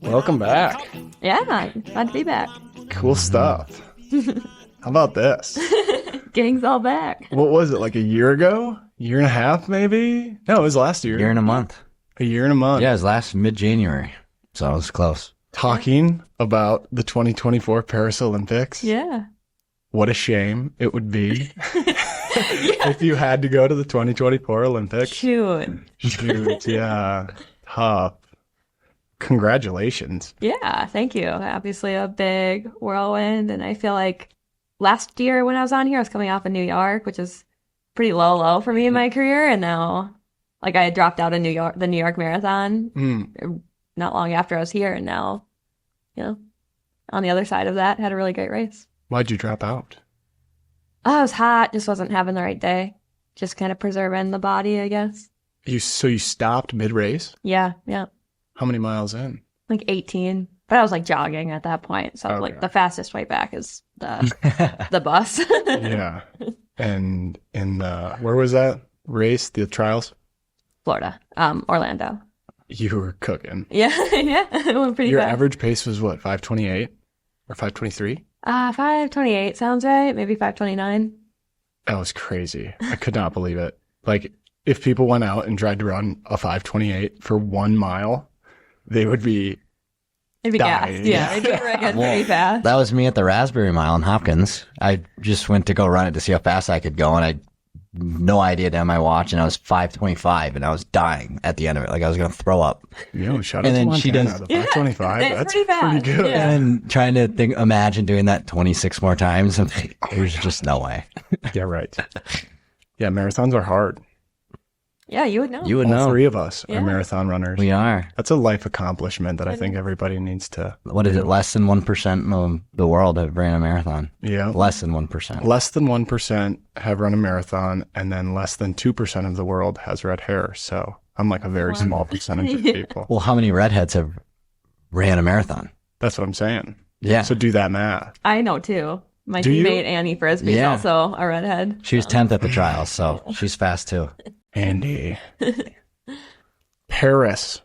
Welcome back. Yeah, glad to be back. Cool stuff. How about this? Gang's all back. What was it, like a year ago? Year and a half, maybe? No, it was last year. Year and a month. A year and a month. Yeah, it was last mid-January, so it was close. Talking about the 2024 Paris Olympics. Yeah. What a shame it would be if you had to go to the 2024 Olympics. Shoot, yeah. Tough. Congratulations. Yeah, thank you. Obviously a big whirlwind, and I feel like last year when I was on here, I was coming off of New York, which is pretty low for me in my career, and now, like, I had dropped out of the New York Marathon not long after I was here, and now, on the other side of that, had a really great race. Why'd you drop out? Oh, it was hot, just wasn't having the right day. Just kind of preserving the body, I guess. So you stopped mid-race? Yeah. How many miles in? Like 18. But I was like jogging at that point. So Okay. like the fastest way back is the bus. Yeah. And in where was that race? The trials? Florida. Orlando. You were cooking. Yeah. It went pretty Your fast. average pace was what, 5:28 or 5:23? 5:28 sounds right. Maybe 5:29. That was crazy. I could not believe it. Like, if people went out and tried to run a 5:28 for 1 mile, they would be It'd be dying. gassed. Yeah. It'd be pretty fast. That was me at the Raspberry Mile in Hopkins. I just went to go run it to see how fast I could go, and I had no idea to my watch, and I was 5:25, and I was dying at the end of it. Like, I was going to throw up. Shout out And to then she Montana. does- The 5:25. Yeah, That's pretty fast. pretty good. Yeah. And trying to imagine doing that 26 more times, and there's just no way. Yeah, right. Yeah, marathons are hard. Yeah, you would know. You would All know. three of us Yeah. are marathon runners. We are. That's a life accomplishment that I think everybody needs to. What is it? Less than 1% of the world have ran a marathon. Yeah. Less than 1%. Less than 1% have run a marathon, and then less than 2% of the world has red hair. So I'm like a very small percentage of people. Well, how many redheads have ran a marathon? That's what I'm saying. Yeah. So do that math. I know too. My Do you? teammate Annie Frisbee is Yeah. also a redhead. She was 10th at the trials, so she's fast too. Andy. Paris,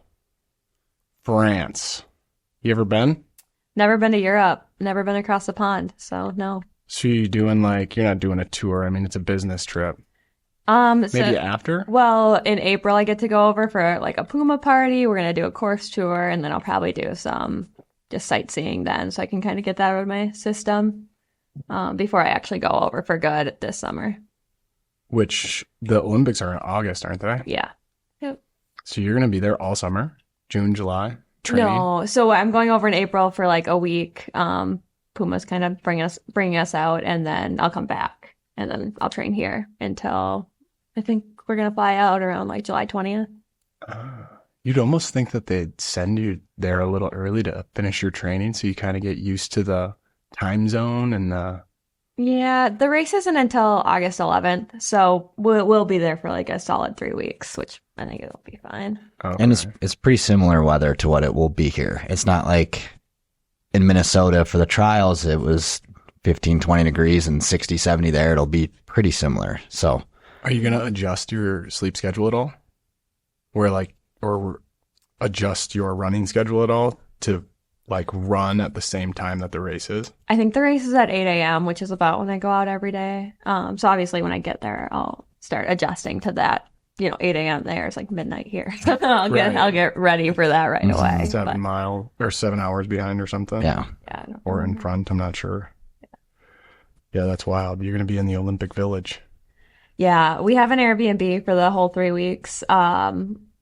France. You ever been? Never been to Europe. Never been across the pond. So no. So you doing you're not doing a tour. I mean, it's a business trip. So- Maybe after? Well, in April, I get to go over for like a Puma party. We're going to do a course tour, and then I'll probably do some just sightseeing then, so I can kind of get that out of my system before I actually go over for good this summer. Which the Olympics are in August, aren't they? Yeah. So you're going to be there all summer? June, July? Training? No, so I'm going over in April for like a week. Puma's kind of bringing us out, and then I'll come back, and then I'll train here until I think we're going to fly out around like July 20th. You'd almost think that they'd send you there a little early to finish your training so you kind of get used to the time zone and the... Yeah, the race isn't until August 11th, so we'll be there for like a solid 3 weeks, which I think it'll be fine. Okay. And it's pretty similar weather to what it will be here. It's not like in Minnesota for the trials, it was 15, 20 degrees and 60, 70 there. It'll be pretty similar. So Are you going to adjust your sleep schedule at all? Or adjust your running schedule at all to like run at the same time that the race is? I think the race is at 8 a.m., which is about when I go out every day. So obviously when I get there, I'll start adjusting to that. 8 a.m. there is like midnight here. I'll get ready for that right away. 7 hours behind or something? yeah. Yeah, no Or in problem. front, I'm not sure. Yeah, that's wild. You're going to be in the Olympic Village. Yeah, we have an Airbnb for the whole 3 weeks.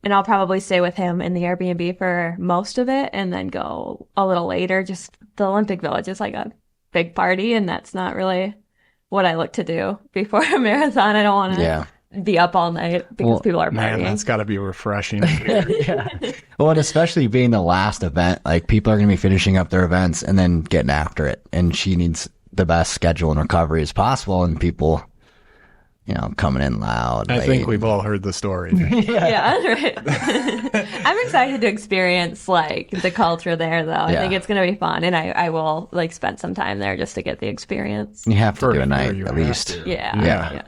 And I'll probably stay with him in the Airbnb for most of it and then go a little later. Just the Olympic Village is like a big party, and that's not really what I look to do before a marathon. I don't want to be up all night because people are partying. Man, that's got to be refreshing. Yeah. Well, and especially being the last event, like people are going to be finishing up their events and then getting after it. And she needs the best schedule and recovery as possible. And people, coming in loud. I late. think we've all heard the story. Yeah, right. I'm excited to experience like the culture there, though. I Yeah. think it's going to be fun, and I will like spend some time there just to get the experience. You have to For do a sure night you at have least. to. Yeah. Yeah.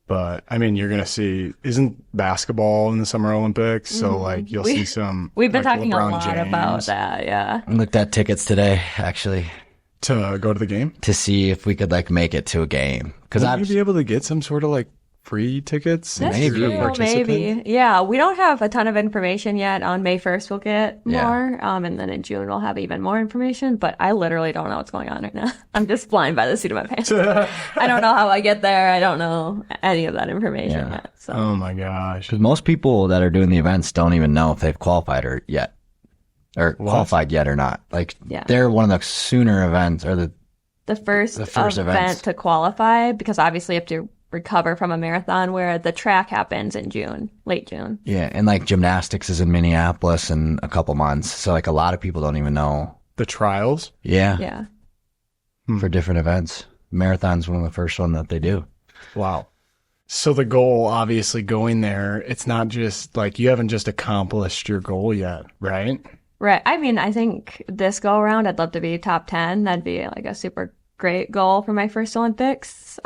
But I mean, you're gonna see, isn't basketball in the Summer Olympics? So like you'll see some. We've been like, talking LeBron a lot James about that. Yeah. I looked at tickets today, actually, to go to the game. to see if we could like make it to a game. Because Would I'm you be able to get some sort of like free tickets? That's Maybe. true, Participant? maybe. Yeah, we don't have a ton of information yet. On May 1st, we'll get Yeah. more. And then in June, we'll have even more information. But I literally don't know what's going on right now. I'm just flying by the seat of my pants. I don't know how I get there. I don't know any of that information Yeah. yet. So. Oh my gosh. Because most people that are doing the events don't even know if they've qualified or yet, or What? qualified yet or not. Like Yeah. they're one of the sooner events, or The first first event events. to qualify, because obviously you have to recover from a marathon, where the track happens in June, late June. yeah, and like gymnastics is in Minneapolis in a couple months. So like a lot of people don't even know. The trials? Yeah, Yeah. for different events. Marathon's one of the first one that they do. Wow. So the goal, obviously going there, it's not just like you haven't just accomplished your goal yet, right? Right. I mean, I think this go around, I'd love to be top 10. That'd be like a super great goal for my first Olympics.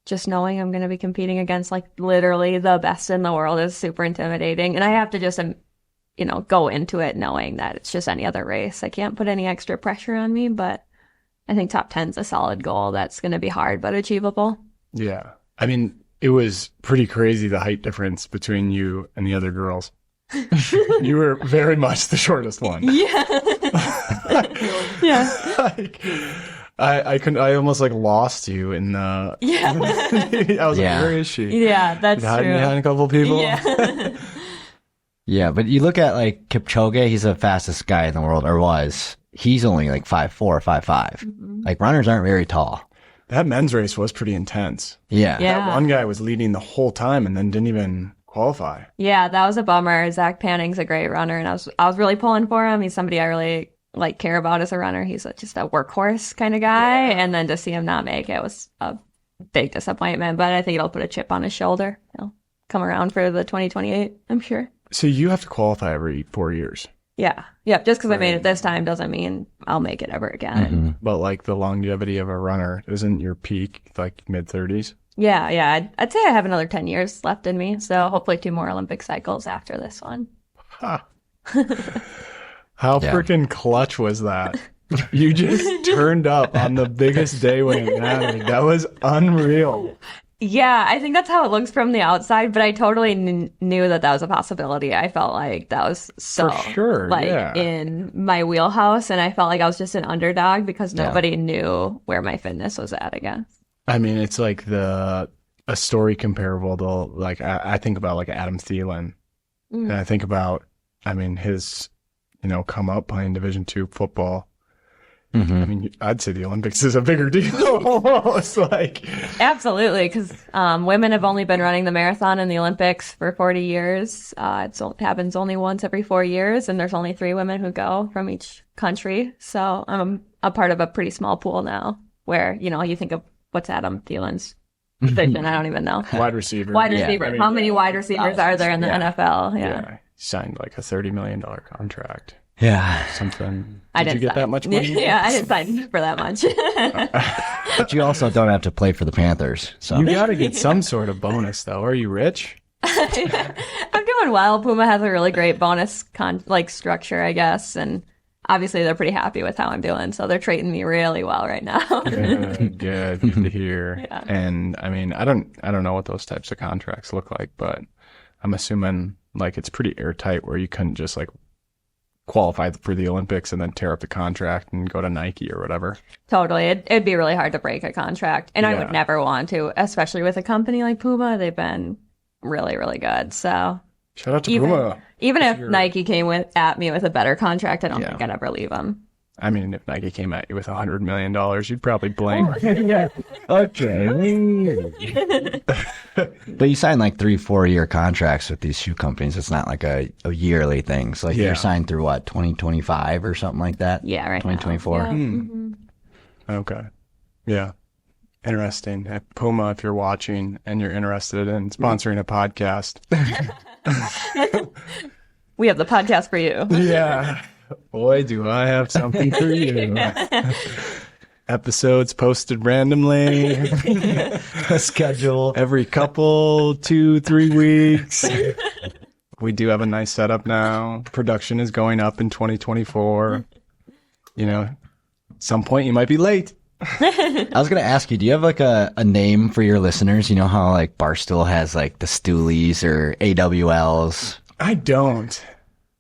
Just knowing I'm going to be competing against like literally the best in the world is super intimidating. And I have to just, go into it knowing that it's just any other race. I can't put any extra pressure on me, but I think top 10 is a solid goal. That's going to be hard, but achievable. Yeah. I mean, it was pretty crazy, the height difference between you and the other girls. You were very much the shortest one. Yeah. Yeah. Like, I almost like lost you in the. Yeah. I was Yeah. like, where is she? Yeah, that's Hiding true. behind a couple people. Yeah. Yeah, but you look at like Kipchoge, he's the fastest guy in the world, or was. He's only like 5'4", 5'5". Like runners aren't very tall. That men's race was pretty intense. Yeah. Yeah. That one guy was leading the whole time and then didn't even qualify. Yeah, that was a bummer. Zach Panning's a great runner, and I was really pulling for him. He's somebody I really care about as a runner. He's just a workhorse kind of guy, and then to see him not make it was a big disappointment. But I think it'll put a chip on his shoulder. He'll come around for the 2028, I'm sure. So you have to qualify every 4 years. Yeah, just because I made it this time doesn't mean I'll make it ever again. Mm-hmm. But like the longevity of a runner, isn't your peak like mid-30s? Yeah. I'd say I have another 10 years left in me, so hopefully 2 more Olympic cycles after this one. Huh. How Yeah. freaking clutch was that? You just turned up on the biggest day when it mattered. That was unreal. Yeah, I think that's how it looks from the outside, but I totally knew that was a possibility. I felt like that was so For sure, yeah. in my wheelhouse, and I felt like I was just an underdog because nobody knew where my fitness was at again. I mean, it's like a story comparable to like I think about like Adam Thielen, and I think about his come up playing Division II football. Mm-hmm. I mean, I'd say the Olympics is a bigger deal. Almost like Absolutely, because women have only been running the marathon in the Olympics for 40 years. It happens only once every 4 years, and there's only 3 women who go from each country. So I'm a part of a pretty small pool now where, you think of what's Adam Thielen's position. I don't even know. wide receiver. Wide receiver. How many wide receivers are there in the NFL? Yeah. He signed like a $30 million contract. Yeah. Something. I Did you didn't get sign. that much money? Yeah, I didn't sign for that much. But you also don't have to play for the Panthers. So You got to get some sort of bonus, though. Are you rich? I'm doing well. Puma has a really great bonus structure, I guess, and obviously they're pretty happy with how I'm doing, so they're treating me really well right now. Good to hear. Yeah. And I mean, I don't know what those types of contracts look like, but I'm assuming like it's pretty airtight where you couldn't just like qualify for the Olympics and then tear up the contract and go to Nike or whatever. Totally. It'd be really hard to break a contract, and I would never want to, especially with a company like Puma. They've been really, really good. So Shout out to Puma. even if Nike came at me with a better contract, I don't think I'd ever leave them. I mean, if Nike came at you with $100 million, you'd probably blink. Okay. But you sign like 3-4 year contracts with these shoe companies. It's not like a yearly thing. So like you're signed through what, 2025 or something like that? Yeah, right. 2024. Now. Yeah. Mm-hmm. Okay. Yeah. Interesting. Puma, if you're watching and you're interested in sponsoring a podcast. We have the podcast for you. Yeah. Boy, do I have something for you. Episodes posted randomly. A schedule. Every couple, 2-3 weeks. We do have a nice setup now. Production is going up in 2024. You know, some point you might be late. I was going to ask you, do you have like a name for your listeners? You know how like Barstool has like the Stoolies or AWLs? I don't.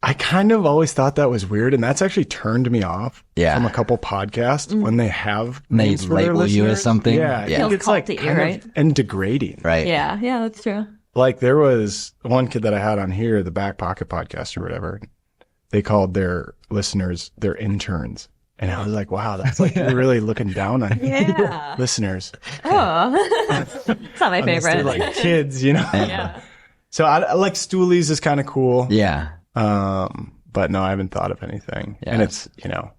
I kind of always thought that was weird, and that's actually turned me off from a couple podcasts when they have They names for their label you as listeners. something? Yeah, I Yeah. think Feels it's like culty, kind right? of and degrading. Right. Yeah, that's true. Like there was one kid that I had on here, the Back Pocket Podcast or whatever. They called their listeners their interns. And I was like, wow, that's like you're really looking down on Yeah. listeners. Oh, it's not my Unless they're favorite. like kids, you know? Yeah. So I like Stoolies is kind of cool. Yeah. But no, I haven't thought of anything. Yeah. And it's, you know,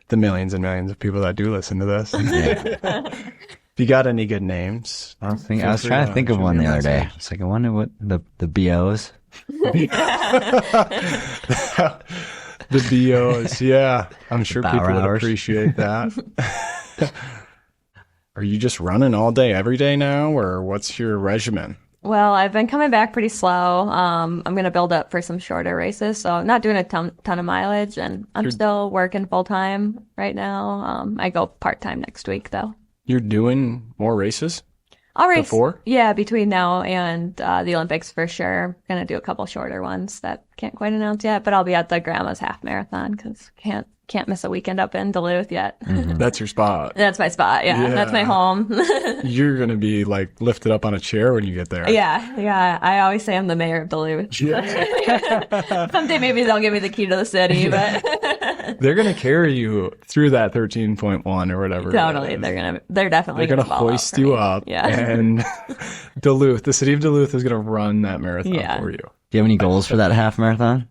the millions and millions of people that do listen to this. If you got any good names? I was trying to think of one the other day. It's like, I wonder what the BOs. The BOs, yeah. I'm sure Bow people would hours. appreciate that. Are you just running all day, every day now, or what's your regimen? Well, I've been coming back pretty slow. I'm going to build up for some shorter races, so I'm not doing a ton of mileage, and I'm still working full time right now. I go part time next week, though. You're doing more races? I'll race. Before? Yeah, between now and the Olympics for sure. Gonna do a couple shorter ones that can't quite announce yet, but I'll be at the Grandma's Half Marathon because can't miss a weekend up in Duluth yet. That's your spot. That's my spot. Yeah, that's my Yeah. home. You're going to be like lifted up on a chair when you get there. Yeah. I always say I'm the mayor of Duluth. Someday maybe they'll give me the key to the city, but They're going to carry you through that 13.1 or whatever. totally, they're definitely They're going to ball out hoist for you me. up. Yeah. And Duluth, the city of Duluth is going to run that marathon Yeah. for you. Do you have any goals for that half marathon?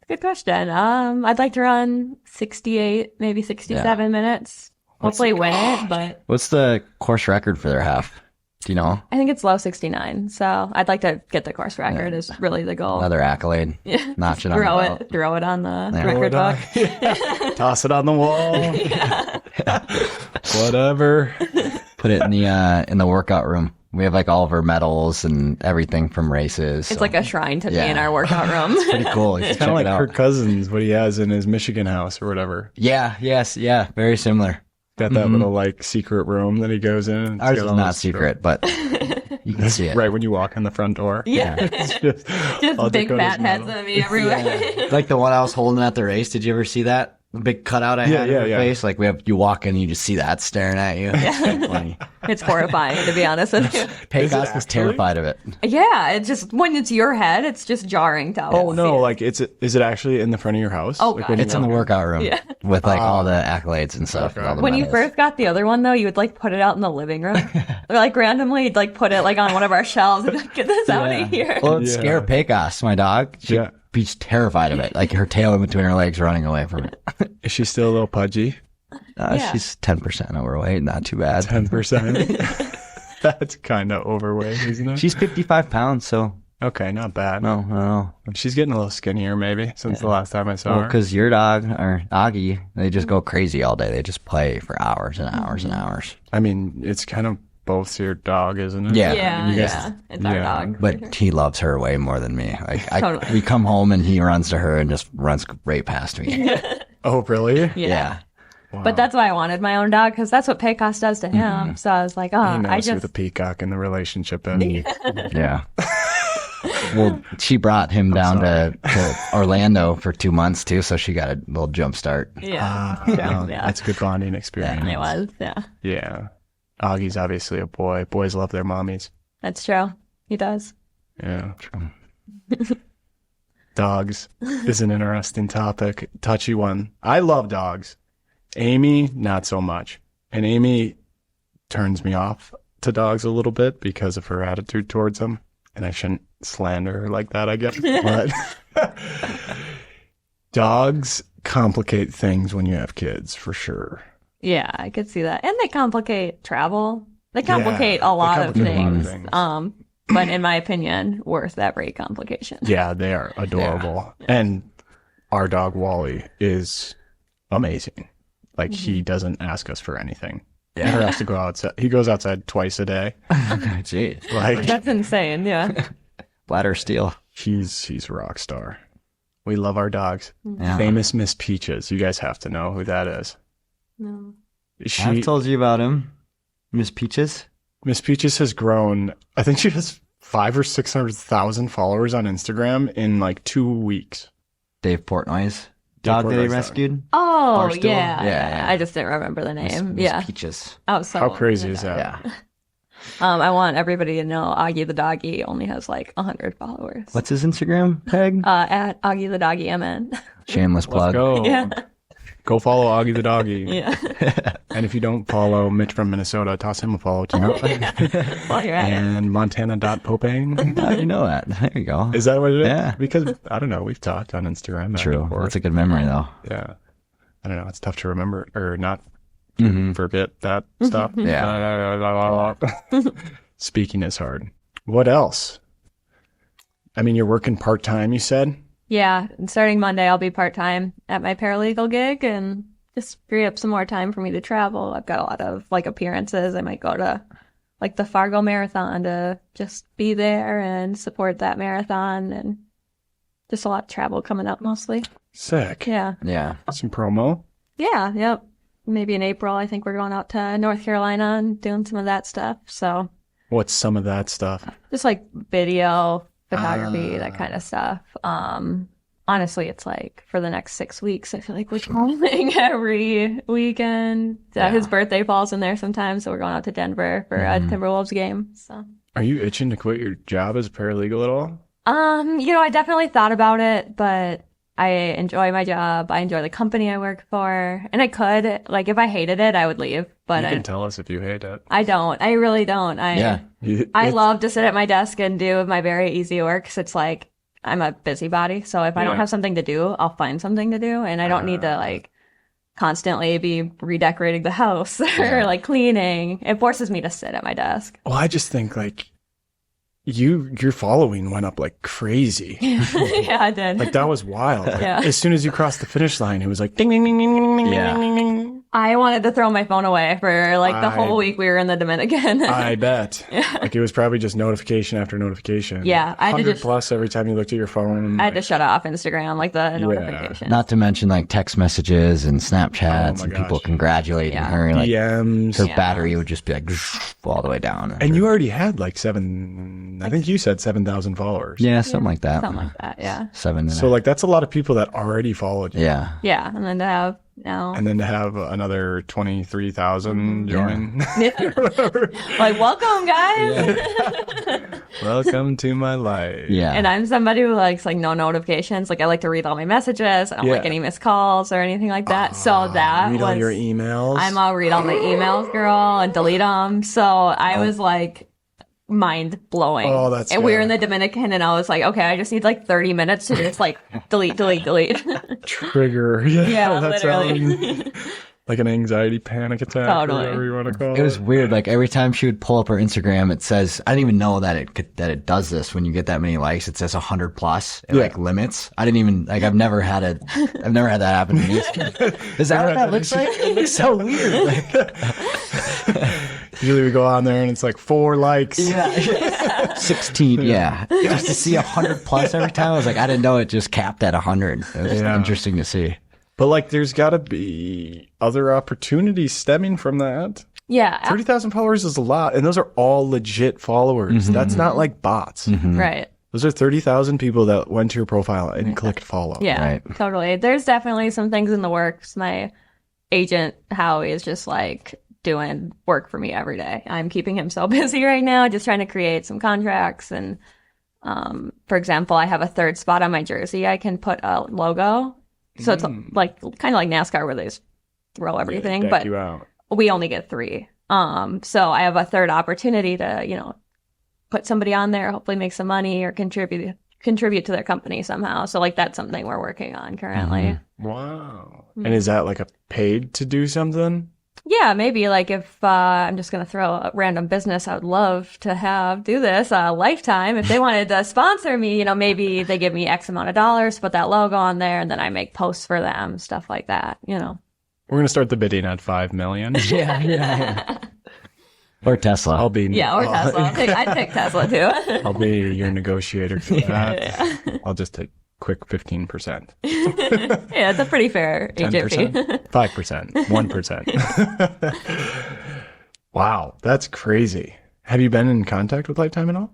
Good question. I'd like to run 68, maybe 67 minutes. Hopefully win it, but What's the course record for their half? Do you know? I think it's low 69. So I'd like to get the course record is really the goal. Another accolade. Yeah. Notch it on the belt. Throw it on the Yeah. record book. Toss it on the wall. Whatever. Put it in the workout room. We have like all of our medals and everything from races. It's so like a shrine to me Yeah. in our workout room. pretty cool. You should Kind of check like it out. Kirk Cousins, what he has in his Michigan house or whatever. Yeah. Very similar. Got that little like secret room that he goes in. It's Ours got is all not this secret, but you can see it. right when you walk in the front door. Yeah. It's just, Just all big Dakota's fat heads medals. of me everywhere. Like the one I was holding at the race. Did you ever see that? The big cutout I had in her face. Like you walk in, you just see that staring at you. It's so funny. It's horrifying, to be honest with you. Pecos was terrified of it. Yeah, it's just when it's your head, it's just jarring to Oh always no! see it. Like is it actually in the front of your house? Oh, Like, God. when you It's in the walk workout room Yeah. with like all the accolades and stuff. Okay. All the When you medals. first got the other one, though, you would like put it out in the living room, or like randomly, you'd like put it like on one of our shelves and be like, get this out of here. Well, it'd Yeah. scare Pecos, my dog. She'd Yeah. be terrified of it. Like her tail in between her legs running away from it. Is she still a little pudgy? Yeah. She's 10% overweight. Not too bad. 10%. That's kind of overweight, isn't it? She's 55 pounds, so Okay, not bad. no. She's getting a little skinnier, maybe, since the last time I saw Well, her. because your dog, or Auggie, they just go crazy all day. They just play for hours and hours and hours. I mean, it's kind of both your dog, isn't it? Yeah. Yeah, You guys- yeah, it's our yeah. dog. But he loves her way more than me. Like Totally. we come home and he runs to her and just runs right past me. Oh, really? Yeah. But that's why I wanted my own dog, because that's what Pecos does to him. So I was like, He oh, knows I who just the peacock in the relationship is. Yeah. Well, she brought him down to Orlando for 2 months too, so she got a little jump start. yeah, No, yeah, That's a good bonding experience. it was, yeah, Yeah. Augie's obviously a boy. Boys love their mommies. that's true. He does. Yeah. Dogs is an interesting topic. Touchy one. I love dogs. Amy, not so much. And Amy turns me off to dogs a little bit because of her attitude towards them. And I shouldn't slander her like that, I guess. But dogs complicate things when you have kids, for sure. Yeah, I could see that, and they complicate travel. They complicate Yeah, a lot they of complicate a lot of things. things. But in my opinion, worth every complication. Yeah, they are adorable. And our dog, Wally, is amazing. Like he doesn't ask us for anything. Yeah. Never has to go outside. He goes outside twice a day. Jeez. Like That's insane. Yeah. Bladder steel. he's a rock star. We love our dogs. Yeah. Famous Miss Peaches. You guys have to know who that is. No. I've told you about him. Miss Peaches. Miss Peaches has grown. I think she has 500,000 or 600,000 followers on Instagram in like 2 weeks. Dave Portnoy's dog that they Portnoy's dog. rescued. Oh, Barstool? yeah. Yeah. I just didn't remember the name. Miss Yeah. Peaches. I was so How crazy into is that? Yeah. I want everybody to know Auggie the Doggy only has like 100 followers. What's his Instagram tag? At Auggie the Doggy MN. Shameless Let's plug. go. Yeah. Go follow Auggie the Doggy. Yeah. And if you don't follow Mitch from Minnesota, toss him a follow too. While you're at it. And Montana.Popang. How do you know that? There you go. Is that what it is? Yeah. Because, I don't know, we've talked on Instagram. back True. and forth. That's a good memory, though. Yeah. I don't know. It's tough to remember or not Mm-hmm. forget that stuff. Yeah. Speaking is hard. What else? I mean, you're working part-time, you said? Yeah. And starting Monday, I'll be part-time at my paralegal gig and just free up some more time for me to travel. I've got a lot of like appearances. I might go to like the Fargo Marathon to just be there and support that marathon, and just a lot of travel coming up mostly. Sick. Yeah. Yeah. Some promo? Yeah. Yep. Maybe in April, I think we're going out to North Carolina and doing some of that stuff. So What's some of that stuff? just like video, photography, that kind of stuff. Honestly, it's like for the next 6 weeks, I feel like we're traveling every weekend. His birthday falls in there sometimes, so we're going out to Denver for a Timberwolves game. So, Are you itching to quit your job as a paralegal at all? I definitely thought about it, but I enjoy my job. I enjoy the company I work for, and I could, like, if I hated it, I would leave. But You can tell us if you hate it. I don't. I really don't. I It's- love to sit at my desk and do my very easy work. 'Cause it's like I'm a busybody. So if I don't Yeah. have something to do, I'll find something to do. And I don't need to like constantly be redecorating the house or like cleaning. It forces me to sit at my desk. Well, I just think like your following went up like crazy. Yeah, I did. Like that was wild. Like, Yeah. As soon as you crossed the finish line, it was like ding ding ding ding ding ding Yeah. ding ding ding. I wanted to throw my phone away for like the I- whole week we were in the Dominican. I bet. Like it was probably just notification after notification. Yeah, I had to 100 just- plus every time you looked at your phone. I had to shut off Instagram, like the notifications. Not to mention like text messages and Snapchats Oh my and people gosh. congratulating Yeah. her. Like DMs. her Yeah. battery would just be like all the way down. And you already had like I think you said 7,000 followers. yeah, something like that. Something like that, yeah. 7 and So like that's a lot of people that already followed you. yeah. Yeah, and then to have now, And then to have another 23,000 join. like, welcome, guys. Welcome to my life. Yeah. And I'm somebody who likes like no notifications. Like I like to read all my messages. I don't like Yeah. any missed calls or anything like that. So that Read all was your emails. I'm all read all my emails, girl, and delete them. So I was like mind blowing. Oh, that's and we were good. in the Dominican, and I was like, okay, I just need like 30 minutes to just like delete. Trigger. Yeah, Yeah, that literally. sounds like an anxiety panic attack Totally. or whatever you want to call it. It was weird. Like every time she would pull up her Instagram, it says, I didn't even know that it does this when you get that many likes. It says 100 plus. It like limits. I didn't even like. I've never had that happen to me. Is that what that looks like? It looks so weird. Like, Usually we go on there and it's like 4 likes. 16. Yeah. Just to see 100 plus every time, I was like, I didn't know it just capped at 100. It was Yeah. interesting to see. But like there's got to be other opportunities stemming from that. Yeah, 30,000 followers is a lot. And those are all legit followers. That's not like bots. right. Those are 30,000 people that went to your profile and clicked follow. Yeah, Right. totally. There's definitely some things in the works. My agent, Howie, is just like doing work for me every day. I'm keeping him so busy right now, just trying to create some contracts. And for example, I have a third spot on my jersey. I can put a logo. So it's like kind of like NASCAR where they just throw everything, Deck but you out. we only get 3. So I have a third opportunity to, put somebody on there, hopefully make some money or contribute to their company somehow. So like that's something we're working on currently. Wow. And is that like a paid to do something? Yeah, maybe like if I'm just going to throw a random business, I would love to do this Lifetime. If they wanted to sponsor me, maybe they give me X amount of dollars to put that logo on there and then I make posts for them, stuff like that, We're going to start the bidding at 5 million. Yeah. Or Tesla. I'll be Yeah, or Tesla. I'd pick Tesla too. I'll be your negotiator for that. I'll just take quick 15%. Yeah, it's a pretty fair agent fee. 5%, 1%. Wow, that's crazy. Have you been in contact with Lifetime at all?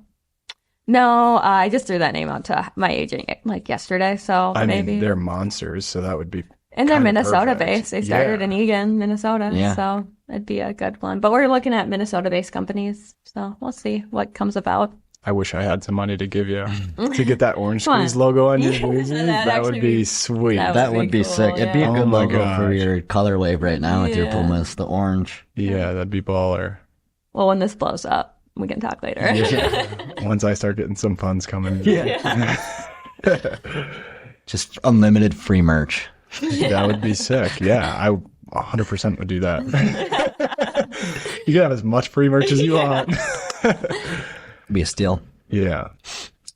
No, I just threw that name out to my agent like yesterday, so I maybe. mean, they're monsters, so that would be. And they're kinda Minnesota perfect. based. They started Yeah. in Eagan, Minnesota. Yeah. So it'd be a good one. But we're looking at Minnesota based companies. So we'll see what comes about. I wish I had some money to give you to get that orange Come on. squeeze logo on your Yeah, jerseys. that'd That would actually be be- sweet. that That would be cool, sick. It'd be a yeah. good Oh my logo for gosh. your color wave right now with your Yeah. Pumas, the orange. Yeah, that'd be baller. Well, when this blows up, we can talk later. Once I start getting some funds coming. Just unlimited free merch. That would be sick. Yeah, I 100% would do that. You can have as much free merch as you want. Be a steal. Yeah.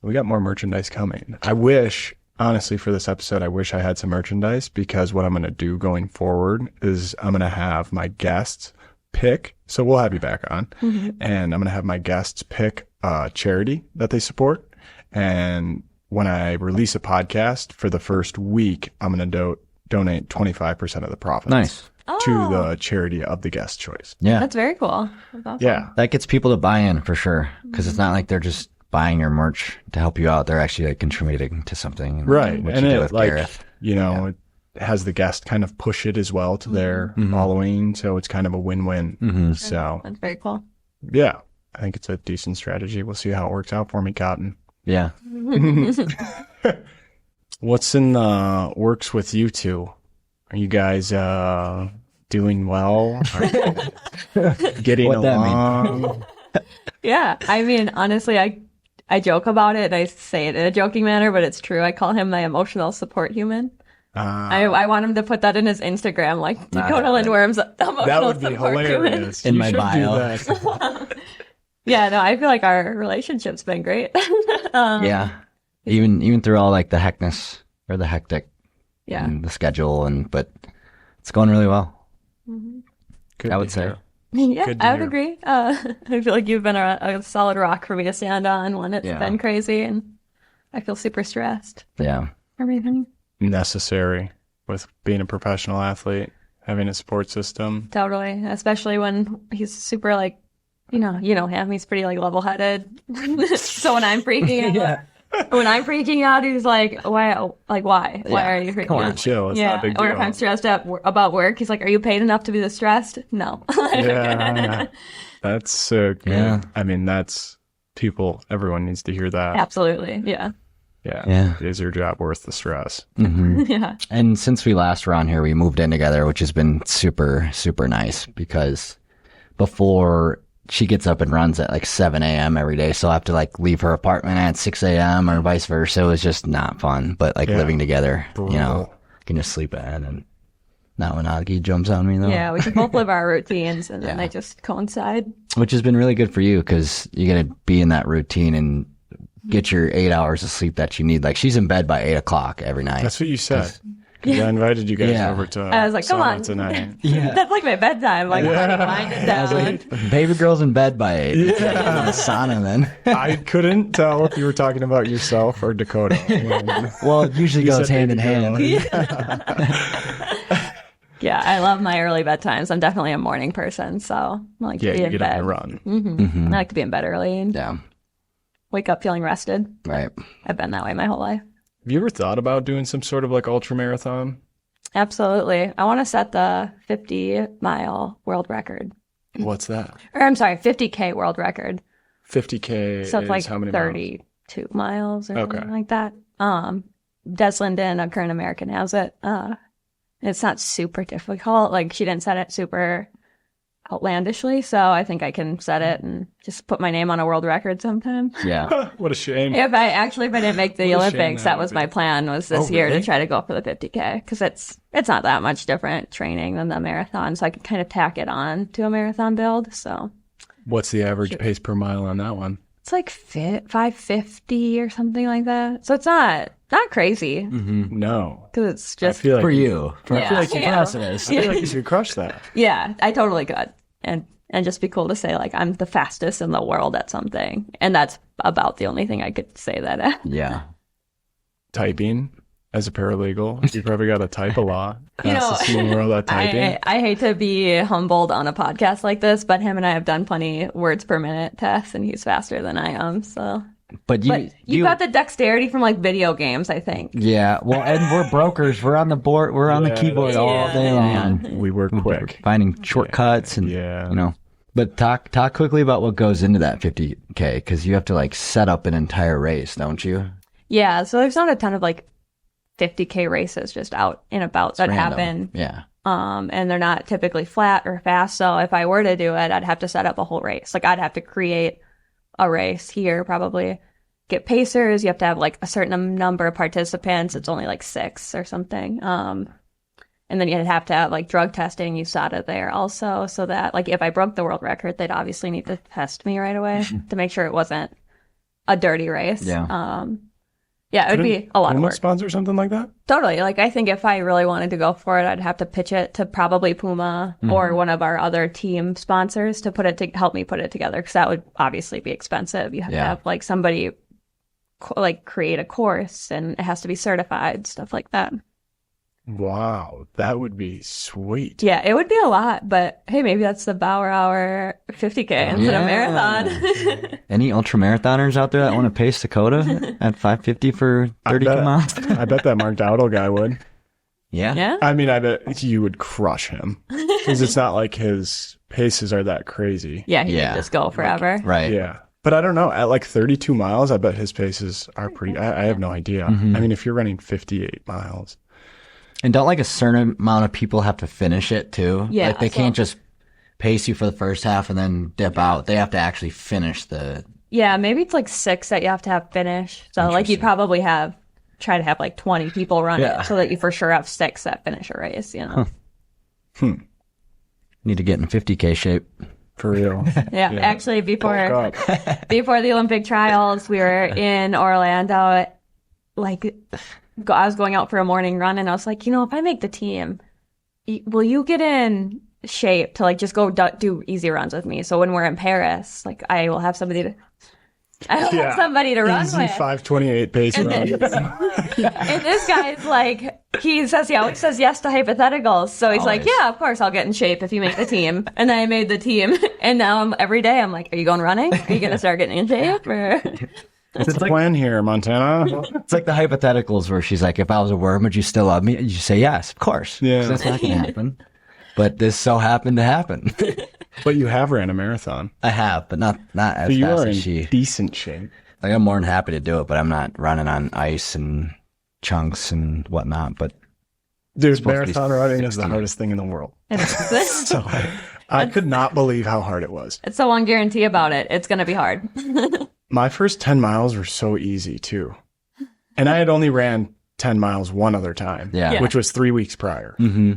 We got more merchandise coming. I wish, honestly, for this episode, I wish I had some merchandise because what I'm going to do going forward is I'm going to have my guests pick. So we'll have you back on. And I'm going to have my guests pick a charity that they support. And when I release a podcast for the first week, I'm going to donate 25% of the profits Nice. to the charity of the guest choice. Yeah. That's very cool. That's awesome. Yeah. That gets people to buy in for sure. Because it's not like they're just buying your merch to help you out. They're actually like contributing to something. Right. What And you did it, with like, Gareth. you know, it has the guest kind of push it as well to their following. So it's kind of a win-win. So, That's very cool. yeah, I think it's a decent strategy. We'll see how it works out for me, Cotton. Yeah. What's in the works with you two? Are you guys doing well? Are you getting What'd that mean? along? Yeah. I mean, honestly, I joke about it. I say it in a joking manner, but it's true. I call him my emotional support human. I want him to put that in his Instagram, like Dakotah Lindwurm's emotional That would be support hilarious. In You my should do bio. that. Yeah, no, I feel like our relationship's been great. Yeah. Even through all like the hectic Yeah. and the schedule but it's going really well. Good I to would say. hear. Yeah, Good to I would hear. agree. I feel like you've been a solid rock for me to stand on when it's Yeah. been crazy, and I feel super stressed. Yeah. Everything. Necessary with being a professional athlete, having a support system. Totally. Especially when he's super like, you know him. He's pretty like level-headed. So when I'm freaking out, he's like, why? Why are you freaking out? Chill. It's Yeah. not a big Or deal. if I'm stressed about work, he's like, are you paid enough to be this stressed? No. Yeah. That's so good. Yeah. I mean, everyone needs to hear that. Absolutely. Yeah. Yeah. Is your job worth the stress? Yeah. And since we last were on here, we moved in together, which has been super, super nice because before she gets up and runs at like 7 a.m. every day. So I have to like leave her apartment at 6 a.m. or vice versa. It was just not fun. But like Yeah. living together, you know, Brutal. can just sleep in and not when Auggie jumps on me though. Yeah. We can both live our routines, and then Yeah. they just coincide. Which has been really good for you because you got to be in that routine and get your 8 hours of sleep that you need. Like she's in bed by 8 o'clock every night. That's what you said. 'Cause I invited you guys Yeah. over to I was like, come sauna on. tonight. That's like my bedtime. Like, wind it I was down. like, baby girl's in bed by 8. It's like in the sauna then. I couldn't tell if you were talking about yourself or Dakota. Well, it usually You goes said hand in baby girl. hand. Yeah, I love my early bedtimes. I'm definitely a morning person, so I like to Yeah, be you in get bed. on the run. Mm-hmm. I like to be in bed early and Yeah, wake up feeling rested. right. I've been that way my whole life. Have you ever thought about doing some sort of like ultra marathon? Absolutely. I want to set the 50-mile world record. What's that? Or I'm sorry, 50K world record. 50K So it's is like how many miles? 32 miles or Okay. something like that. Des Linden, a current American, has it. It's not super difficult. Like, she didn't set it super outlandishly, so I think I can set it and just put my name on a world record sometime. Yeah. What a shame. If I didn't make the What a shame Olympics, that that would was be. my plan, was this Oh, year really? to try to go for the 50K, because it's not that much different training than the marathon, so I could kind of tack it on to a marathon build. So What's the average pace per mile on that one? it's like 550 or something like that. So it's not not crazy No. because it's I just feel like For you. Yeah. I feel like Yeah. for us it is. I feel like you should crush that. yeah, I totally could, and just be cool to say like I'm the fastest in the world at something, and that's about the only thing I could say that at. Yeah. Typing as a paralegal, you probably got to type a lot. You know, Fastest in the world at typing. I hate to be humbled on a podcast like this, but him and I have done plenty words per minute tests, and he's faster than I am. So, But but you got the dexterity from like video games, I think. Yeah. Well, and we're brokers. We're on the board. We're on the Yeah, keyboard all day long. We work quick. Finding shortcuts and, Yeah. you know. But talk quickly about what goes into that 50K, because you have to like set up an entire race, don't you? Yeah, so there's not a ton of like 50K races just out and about that Random. happen. Yeah. And they're not typically flat or fast. So if I were to do it, I'd have to set up a whole race. Like I'd have to create a race here, probably get pacers. You have to have like a certain number of participants. It's only like 6 or something. And then you'd have to have like drug testing USADA there also, so that like if I broke the world record, they'd obviously need to test me right away to make sure it wasn't a dirty race. Yeah. Yeah, it would be a lot of Puma work. sponsor something like that? Totally. Like I think if I really wanted to go for it, I'd have to pitch it to probably Puma or one of our other team sponsors to put it to help me put it together, because that would obviously be expensive. You have to have like somebody like create a course, and it has to be certified, stuff like that. Wow, that would be sweet. Yeah, it would be a lot, but hey, maybe that's the Bauer Hour 50K instead of marathon. Any ultramarathoners out there that want to pace Dakota at 550 for 32 miles? I bet that Mark Dowdle guy would. Yeah. Yeah. I mean, I bet you would crush him because it's not like his paces are that crazy. Yeah, he Yeah. could just go forever. Right. Yeah. But I don't know. At like 32 miles, I bet his paces are pretty. I have no idea. I mean, if you're running 58 miles. And don't like a certain amount of people have to finish it too? Yeah, Like they so- can't just pace you for the first half and then dip out. They have to actually finish the. Yeah, maybe it's like 6 that you have to have finished. So like you'd probably try to have like 20 people run Yeah. it so that you for sure have 6 that finish a race, you know? Need to get in 50K shape. For real. Yeah, actually before Bulk up. before the Olympic trials, we were in Orlando. Like, I was going out for a morning run, and I was like, if I make the team, will you get in shape to like just go do easy runs with me? So when we're in Paris, like I will have somebody to. Have somebody to run Easy with. 5:28 pace run. And this guy's like, he says yes to hypotheticals. So he's like, yeah, of course I'll get in shape if you make the team. And then I made the team. And now every day I'm like, are you going running? Are you going to start getting in shape? Or... What's the plan here, Montana? It's like the hypotheticals where she's like, if I was a worm, would you still love me? And you say yes, of course. Yeah. 'Cause that's not going to happen. But this so happened to happen. But you have ran a marathon. I have, but not as So you fast are as in she. decent shape. Like I'm more than happy to do it, but I'm not running on ice and chunks and whatnot. But Dude, supposed to be marathon running is the 60. hardest thing in the world. It's, So I could not believe how hard it was. it's the one guarantee about it. It's going to be hard. My first 10 miles were so easy too. And I had only ran 10 miles one other time, Yeah. which was 3 weeks prior. mm-hmm.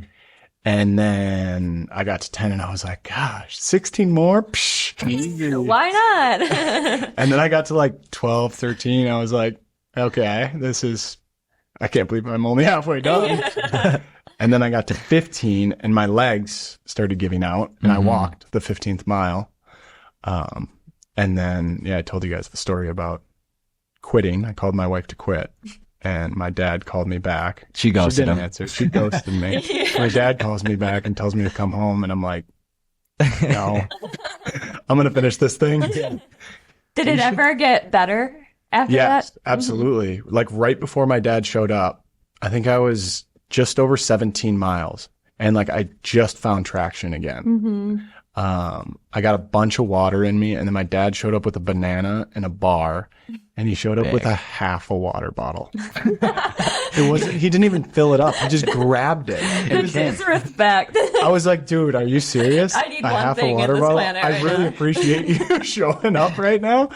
And then I got to 10 and I was like, gosh, 16 more? Psh, easy. Why not? And then I got to like 12, 13. I was like, okay, I can't believe I'm only halfway done. And then I got to 15 and my legs started giving out and I walked the 15th mile. And then, I told you guys the story about quitting. I called my wife to quit. And my dad called me back. She ghosted didn't him. answer. She ghosted me. My dad calls me back and tells me to come home. And I'm like, no, I'm going to finish this thing. Did it ever get better after Yes, that? absolutely. Like right before my dad showed up, I think I was just over 17 miles. And like I just found traction again. I got a bunch of water in me, and then my dad showed up with a banana and a bar, and he showed up with a half a water bottle. He didn't even fill it up. He just grabbed it. It was disrespect. I was like, dude, are you serious? I need a one half thing a in water this bottle? planet I right really now. appreciate you showing up right now,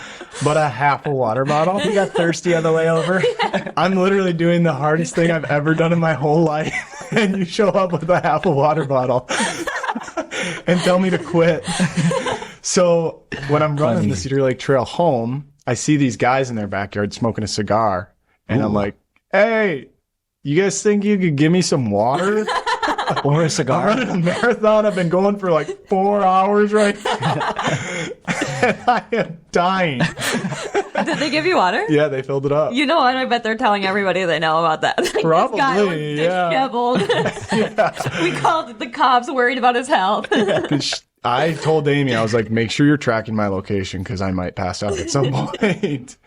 but a half a water bottle? He got thirsty on the way over. I'm literally doing the hardest thing I've ever done in my whole life, and you show up with a half a water bottle and tell me to quit. So when I'm running the Cedar Lake Trail home, I see these guys in their backyard smoking a cigar, and I'm like, hey, you guys think you could give me some water? Or a I'm cigar. running a marathon. I've been going for like 4 hours right now. And I am dying. Did they give you water? Yeah, they filled it up. You know what? I bet they're telling everybody they know about that. Like, Probably, this guy was disheveled. We called the cops, worried about his health. 'Cause I told Amy, I was like, make sure you're tracking my location because I might pass out at some point.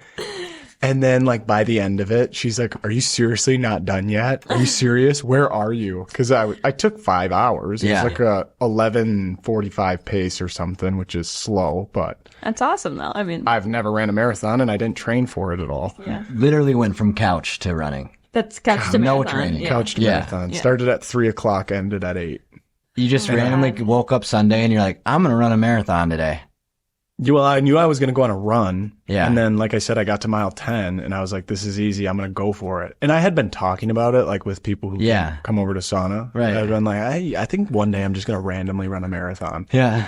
And then, like, by the end of it, she's like, are you seriously not done yet? Are you serious? Where are you? Because I took 5 hours. It Yeah. was like a 11:45 pace or something, which is slow, but That's awesome, though. I mean, I've never ran a marathon and I didn't train for it at all. yeah. Literally went from couch to running. That's couch to No marathon. training. Yeah. Couch to Yeah. marathon. Yeah. Started at 3:00, ended at 8. You just randomly woke up Sunday and you're like, I'm going to run a marathon today. Well, I knew I was going to go on a run. Yeah. And then, like I said, I got to mile 10 and I was like, this is easy. I'm going to go for it. And I had been talking about it, like with people who Yeah. come over to sauna. Right. I'd been like, I think one day I'm just going to randomly run a marathon. Yeah.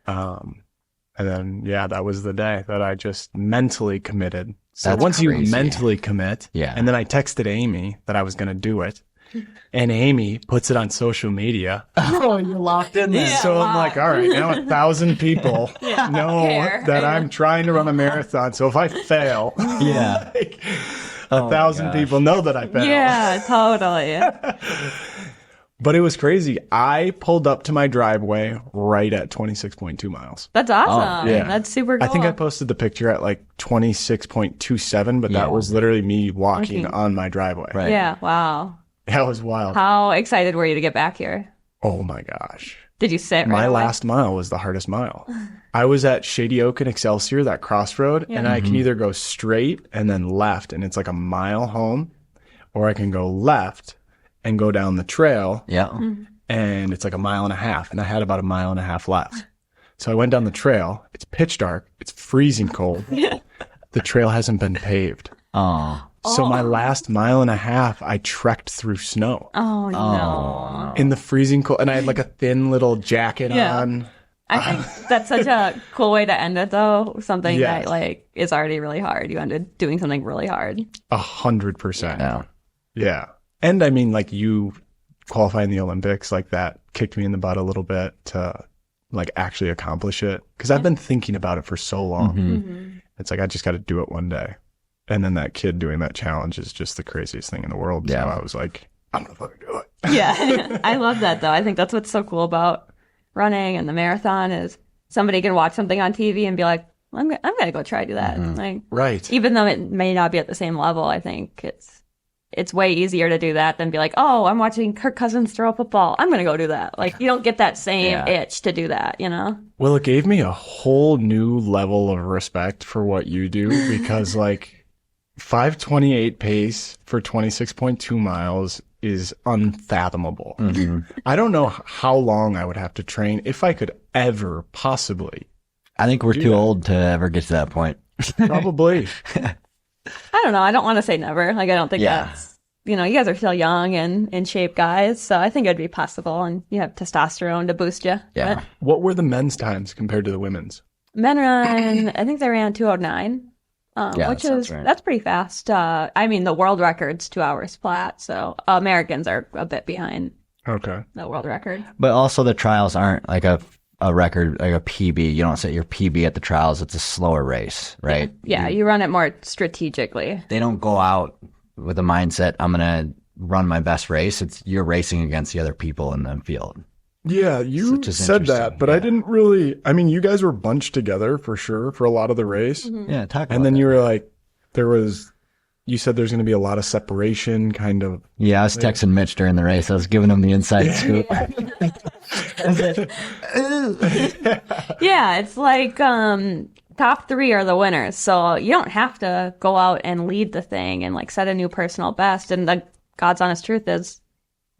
And then, yeah, that was the day that I just mentally committed. So That's once crazy. you mentally commit, Yeah. and then I texted Amy that I was going to do it. And Amy puts it on social media. Oh, you're locked in there. Yeah. So I'm wow. like, all right, now 1,000 people know care. that I'm trying to run a marathon. So if I fail, Yeah. like, Oh my 1,000 gosh. people know that I failed. Yeah, totally. But it was crazy. I pulled up to my driveway right at 26.2 miles. That's awesome. yeah. That's super cool. I think I posted the picture at like 26.27, but Yeah. that was literally me walking Walking. on my driveway. Right. Yeah, wow. That was wild. How excited were you to get back here? Oh my gosh. Did you sit right My away? last mile was the hardest mile. I was at Shady Oak and Excelsior, that crossroad, and I can either go straight and then left, and it's like a mile home, or I can go left and go down the trail, Yeah. and it's like a mile and a half, and I had about a mile and a half left. So I went down the trail. It's pitch dark. It's freezing cold. The trail hasn't been paved. Oh. So my last mile and a half, I trekked through snow Oh, no. in the freezing cold, and I had like a thin little jacket Yeah. on. I think that's such a cool way to end it, though. Something Yes. that, like, is already really hard. You ended doing something really hard. 100%. Yeah. Yeah. And I mean, like, you qualifying the Olympics, like, that kicked me in the butt a little bit to like actually accomplish it. Cause I've been thinking about it for so long. Mm-hmm. It's like, I just got to do it one day. And then that kid doing that challenge is just the craziest thing in the world. Yeah. So I was like, I'm going to fucking do it. Yeah. I love that, though. I think that's what's so cool about running and the marathon is somebody can watch something on TV and be like, I'm going to go try to do that. Like, Right. even though it may not be at the same level, I think it's way easier to do that than be like, oh, I'm watching Kirk Cousins throw a football. I'm going to go do that. Like, you don't get that same Yeah. itch to do that, you know? Well, it gave me a whole new level of respect for what you do because, like, 5:28 pace for 26.2 miles is unfathomable. I don't know how long I would have to train if I could ever possibly. I think we're too old to ever get to that point. Probably. I don't know. I don't want to say never. Like, I don't think Yeah. that's, you know, you guys are still young and in shape guys. So I think it'd be possible. And you have testosterone to boost you. Yeah. But What were the men's times compared to the women's? men run, I think they ran 2:09. Yeah, Which that sounds is, right. that's pretty fast. I mean, the world record's 2 hours flat. So Americans are a bit behind Okay. the world record. But also the trials aren't like a record, like a PB. You don't set your PB at the trials. It's a slower race, right? Yeah, you run it more strategically. They don't go out with a mindset, I'm going to run my best race. It's you're racing against the other people in the field. Yeah, you Which is said that, interesting, but I yeah. didn't really. I mean, you guys were bunched together for sure for a lot of the race. Yeah, talk about And then that. you were like, you said there's going to be a lot of separation, kind of. Yeah, I was texting Mitch during the race. I was giving him the inside scoop. Yeah, it's like top 3 are the winners. So you don't have to go out and lead the thing and like set a new personal best. And the God's honest truth is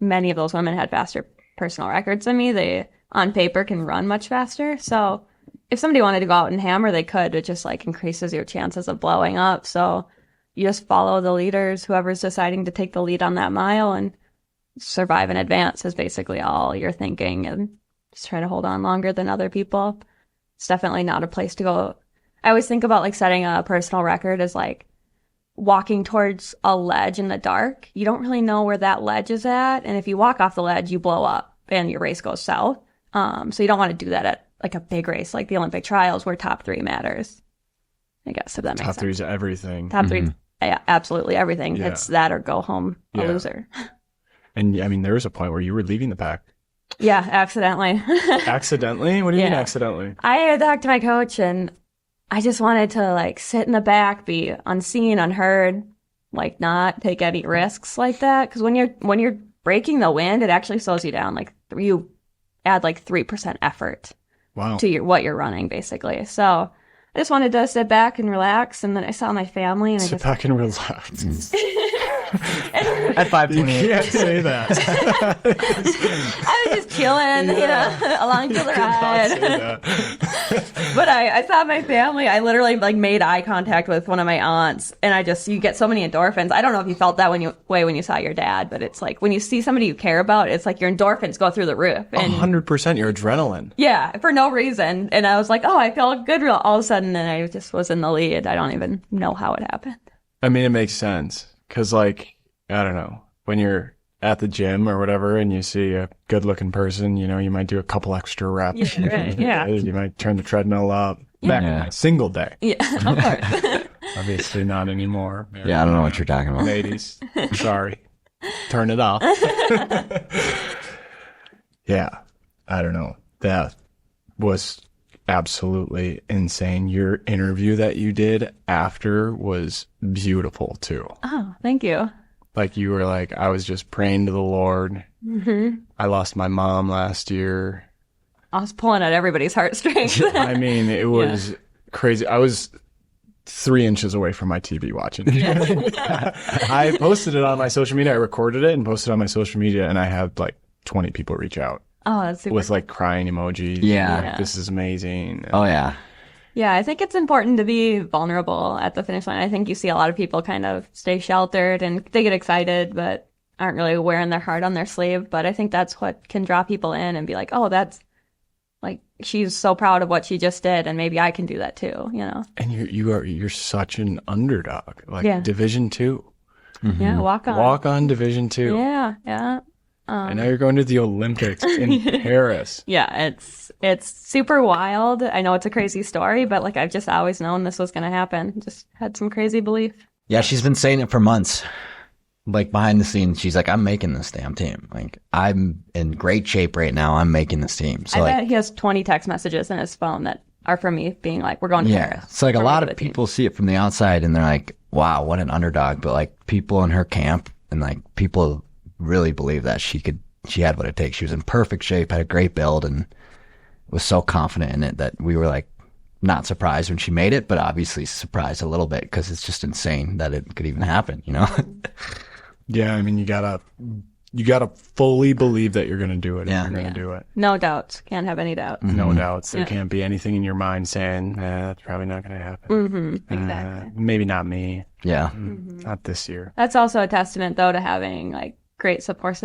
many of those women had faster personal records than me. They on paper can run much faster. So if somebody wanted to go out and hammer, they could. It just like increases your chances of blowing up. So you just follow the leaders, whoever's deciding to take the lead on that mile, and survive in advance is basically all you're thinking, and just try to hold on longer than other people. It's definitely not a place to go. I always think about like setting a personal record as like walking towards a ledge in the dark. You don't really know where that ledge is at. And if you walk off the ledge, you blow up and your race goes south. So you don't want to do that at like a big race like the Olympic trials where top 3 matters. I guess if that makes sense. Top 3 is everything. Top 3, yeah, absolutely everything. Yeah. It's that or go home a loser. And I mean, there was a point where you were leaving the pack. Yeah, accidentally. Accidentally? What do you mean accidentally? I talked to my coach and I just wanted to like sit in the back, be unseen, unheard, like not take any risks like that. Because when you're breaking the wind, it actually slows you down. Like you add like 3% effort to what you're running, basically. So I just wanted to sit back and relax, and then I saw my family and sit back and relax. At 5:28. You can't say that. I was just chilling, along for the ride. But I saw my family. I literally like made eye contact with one of my aunts, and you get so many endorphins. I don't know if you felt that when you saw your dad, but it's like when you see somebody you care about, it's like your endorphins go through the roof. And 100% your adrenaline. Yeah, for no reason. And I was like, oh, I felt good all of a sudden, and I just was in the lead. I don't even know how it happened. I mean, it makes sense. Because, like, I don't know, when you're at the gym or whatever and you see a good-looking person, you might do a couple extra reps. Yeah, right, yeah. You might turn the treadmill up. Back in my single day. Yeah, of course. Obviously not anymore. Yeah, I don't know what you're talking about. Ladies, sorry. Turn it off. Yeah, I don't know. That was absolutely insane. Your interview that you did after was beautiful too. Oh, thank you. Like you were like, I was just praying to the Lord. I lost my mom last year. I was pulling at everybody's heartstrings. I mean, it was crazy. I was 3 inches away from my TV watching it. I posted it on my social media. I recorded it and posted it on my social media, and I had like 20 people reach out. Oh, that's super. With like crying emojis. Yeah. Like, this is amazing. Oh, yeah. Yeah, I think it's important to be vulnerable at the finish line. I think you see a lot of people kind of stay sheltered and they get excited, but aren't really wearing their heart on their sleeve. But I think that's what can draw people in and be like, oh, that's like, she's so proud of what she just did, and maybe I can do that too, And you're such an underdog. Like Division 2. Yeah, walk on Division 2. Yeah, yeah. And now you're going to the Olympics in Paris. Yeah, it's super wild. I know it's a crazy story, but like I've just always known this was going to happen. Just had some crazy belief. Yeah, she's been saying it for months. Like behind the scenes, she's like, I'm making this damn team. Like, I'm in great shape right now. I'm making this team. So I bet he has 20 text messages in his phone that are from me being like, we're going to Paris. So like a lot of people see it from the outside and they're like, wow, what an underdog. But like people in her camp and like people really believe that she had what it takes. She was in perfect shape, had a great build, and was so confident in it that we were like not surprised when she made it, but obviously surprised a little bit because it's just insane that it could even happen, Yeah, I mean, you gotta fully believe that you're gonna do it. Yeah. If you're gonna do it. No doubts. Can't have any doubts. No doubts. There can't be anything in your mind saying, that's probably not gonna happen. Exactly. Maybe not me. Yeah. Not this year. That's also a testament, though, to having like great support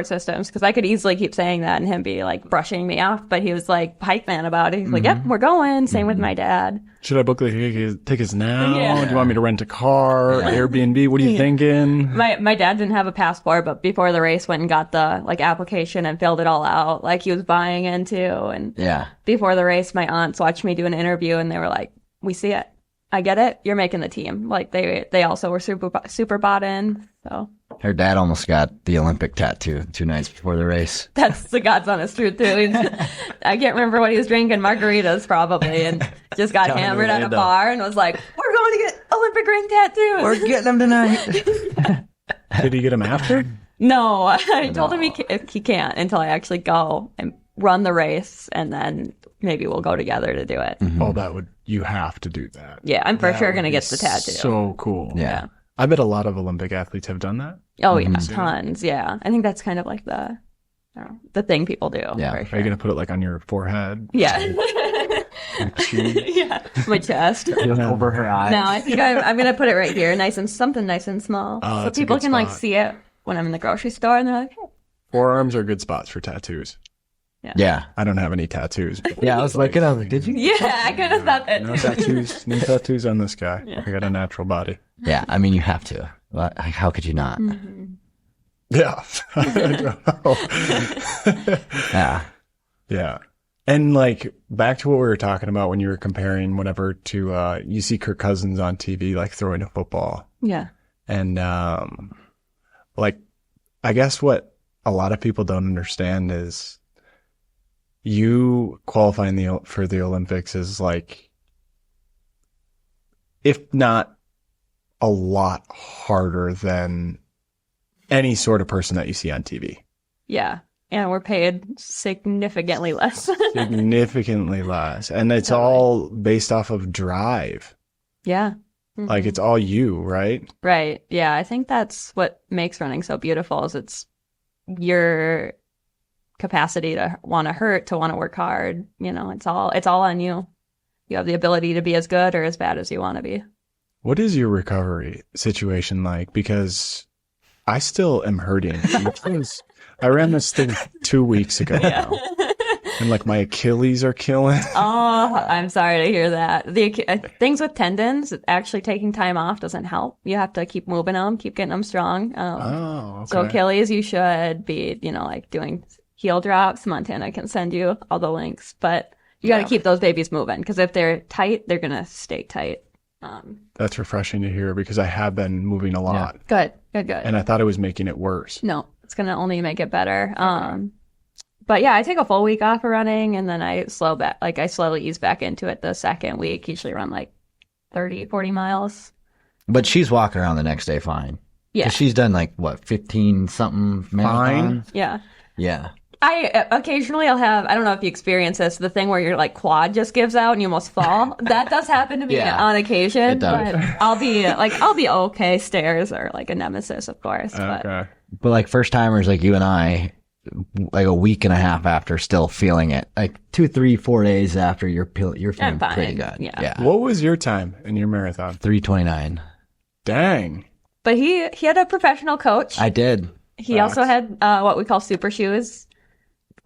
systems, because I could easily keep saying that and him be like brushing me off, but he was like hype man about it. He's like, yep, we're going. Same with my dad. Should I book the tickets now? Yeah. Do you want me to rent a car? Airbnb? What are you thinking? My dad didn't have a passport, but before the race went and got the like application and filled it all out like he was buying into. And before the race, my aunts watched me do an interview and they were like, we see it. I get it. You're making the team. Like they also were super bought in. So her dad almost got the Olympic tattoo 2 nights before the race. that's the God's honest truth too. I can't remember what he was drinking, margaritas probably, and just got hammered at a bar and was like, we're going to get Olympic ring tattoos. We're getting them tonight. Did he get them after? No, I told him he can't until I actually go and run the race, and then maybe we'll go together to do it. Oh, you have to do that. Yeah, I'm for sure going to get the tattoo. So cool. Yeah. I bet a lot of Olympic athletes have done that. Oh yeah, tons. Yeah, I think that's kind of like the thing people do. Yeah. for Are sure. you going to put it like on your forehead? Yeah. Your cheek? Yeah, my chest. Over her eyes. No, I think I'm going to put it right here, something nice and small, Oh, so that's a people good can like spot. see it when I'm in the grocery store, and they're like, hey. Forearms are good spots for tattoos. Yeah. I don't have any tattoos. but Yeah, I was looking, I was like, did you? Yeah, I could have thought that. No tattoos. No tattoos on this guy. I got a natural body. Yeah, I mean, you have to. How could you not? Yeah. I don't know. Yeah. Yeah. And like back to what we were talking about when you were comparing whatever to you see Kirk Cousins on TV like throwing a football. Yeah. And like I guess what a lot of people don't understand is you qualifying for the Olympics is like, if not a lot harder than any sort of person that you see on TV. Yeah. And we're paid significantly less. Significantly less. And it's all based off of drive. Yeah. Like it's all you, right? Right. Yeah. I think that's what makes running so beautiful is it's your capacity to want to hurt, to want to work hard. You know, it's all on you. You have the ability to be as good or as bad as you want to be. What is your recovery situation like? Because I still am hurting. I ran this thing 2 weeks ago now. And like my Achilles are killing. Oh, I'm sorry to hear that. The things with tendons, actually taking time off doesn't help. You have to keep moving them, keep getting them strong. Okay. So Achilles, you should be, like doing heel drops. Montana can send you all the links, but you got to keep those babies moving because if they're tight, they're going to stay tight. That's refreshing to hear because I have been moving a lot. Good. And I thought it was making it worse. No, it's going to only make it better. But yeah, I take a full week off of running and then I slowly ease back into it the second week, usually run like 30, 40 miles. But she's walking around the next day fine. Yeah. 'Cause she's done like, what, 15 something marathons? Yeah. Yeah. I occasionally I'll have, I don't know if you experience this, the thing where your like quad just gives out and you almost fall. That does happen to me on occasion. It does. But I'll be okay. Stairs are like a nemesis, of course. Okay. But like first timers like you and I, like a week and a half after still feeling it, like 2, 3, 4 days after you're feeling fine. pretty good. Yeah. What was your time in your marathon? 3:29. Dang. But he had a professional coach. I did. He also had what we call super shoes.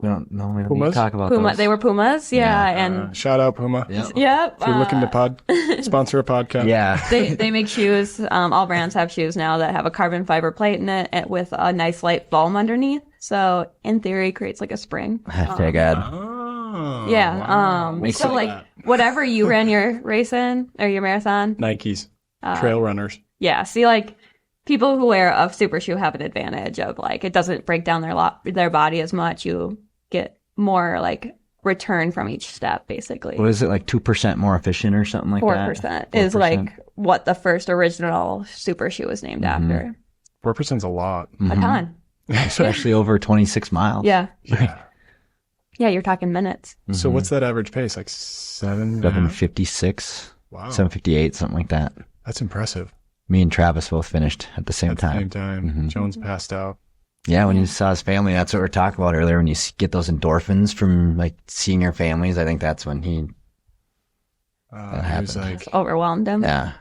We don't need to Pumas? talk about Puma, those. they were Pumas, and Shout out Puma. Yep. yep. If you're looking to sponsor a podcast. Yeah. They make shoes. All brands have shoes now that have a carbon fiber plate in it with a nice light foam underneath. So in theory, creates like a spring. Hashtag ad. Oh, Yeah. wow. So like whatever you ran your race in or your marathon. Nikes. Trail runners. Yeah. See, like people who wear a super shoe have an advantage of like it doesn't break down their body as much. You get more like return from each step, basically. What is it, like 2% more efficient or something like 4% that? 4% is like what the first original super shoe was named after. 4% is a lot. A ton. Especially over 26 miles. Yeah. Yeah. Yeah, you're talking minutes. So what's that average pace? Like 7? 7:56, Wow. 7:58, something like that. That's impressive. Me and Travis both finished at the same At time. the same time. Jones passed out. Yeah, when you saw his family, that's what we were talking about earlier. When you get those endorphins from like seeing your families, I think that's when he. He was happened. like, Overwhelmed him. Yeah.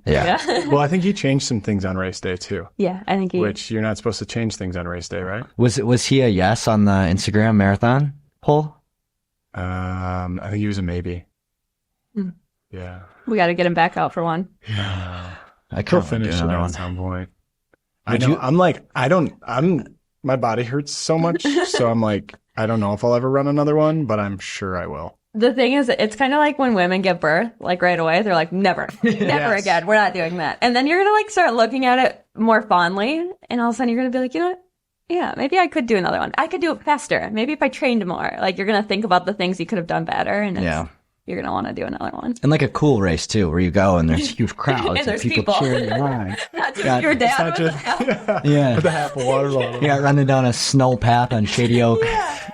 Yeah. Yeah. well, I think he changed some things on race day too, Yeah, I think he. which you're not supposed to change things on race day, right? Was he a yes on the Instagram marathon poll? I think he was a maybe. Yeah. We got to get him back out for one. I He'll can't finish it another at one. some point. I Would know. you- I'm like, my body hurts so much. So I'm like, I don't know if I'll ever run another one, but I'm sure I will. The thing is, it's kind of like when women give birth, like right away, they're like, never Yes. again. We're not doing that. And then you're going to like start looking at it more fondly. And all of a sudden you're going to be like, you know what? Yeah, maybe I could do another one. I could do it faster. Maybe if I trained more, like you're going to think about the things you could have done better. And you're going to want to do another one. And like a cool race too, where you go and there's huge crowds And there's people people. cheering you on. Not just Yeah, your It's dad. not just Yeah. with a half a water bottle. Yeah, running down a snow path on Shady Oak.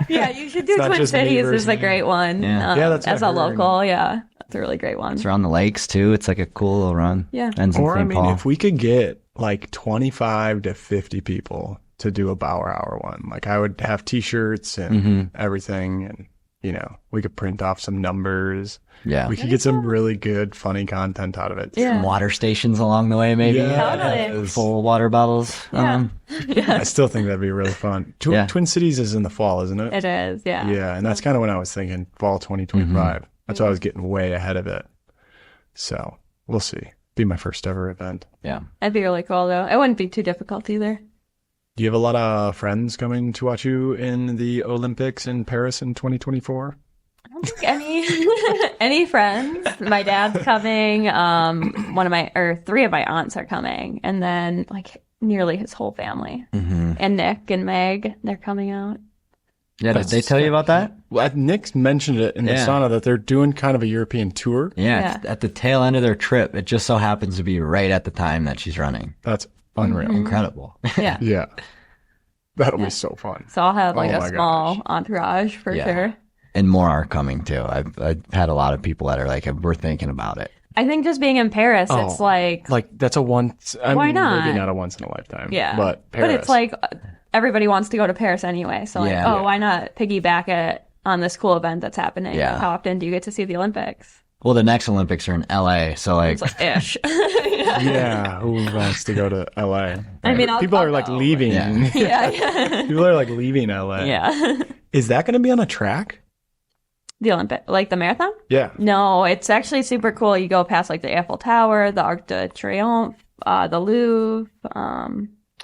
Yeah, you should do not Twin just me Cities versus is a me. great one. Yeah. Yeah, that's what as I a heard. local. Yeah, that's a really great one. It's around the lakes too. It's like a cool little run. Yeah. Ends in Or I St. mean, Paul. if we could get like 25 to 50 people to do a Bauer Hour one, like I would have T-shirts and everything, and we could print off some numbers. Yeah. We could get some really good, funny content out of it. Yeah. Water stations along the way, maybe. Yeah. Totally. Full water bottles. Yeah. I still think that'd be really fun. Yeah. Twin Cities is in the fall, isn't it? It is, yeah. Yeah, and that's kind of when I was thinking fall 2025. That's why I was getting way ahead of it. So we'll see. Be my first ever event. Yeah. That'd be really cool, though. It wouldn't be too difficult either. Do you have a lot of friends coming to watch you in the Olympics in Paris in 2024? I don't think any friends. My dad's coming. Three of my aunts are coming, and then like nearly his whole family. And Nick and Meg, they're coming out. Yeah, did they tell you about that? Well, Nick mentioned it in the sauna that they're doing kind of a European tour. Yeah, it's at the tail end of their trip. It just so happens to be right at the time that she's running. That's unreal. Incredible. Yeah. Yeah. That'll be so fun. So I'll have like Oh a my small gosh. entourage for sure. And more are coming too. I've had a lot of people that are like, we're thinking about it. I think just being in Paris, it's like that's a once. Why not? Maybe not a once in a lifetime. yeah. But Paris. But it's like everybody wants to go to Paris anyway. So like, Yeah. why not piggyback it on this cool event that's happening? Yeah. How often do you get to see the Olympics? Well, the next Olympics are in LA, so like, It's like ish. yeah, who wants to go to LA? I mean, people I'll are like go. leaving. Yeah. yeah. People are like leaving LA. Yeah. Is that going to be on a track? The Olympic, like the marathon? Yeah. No, it's actually super cool. You go past like the Eiffel Tower, the Arc de Triomphe, the Louvre.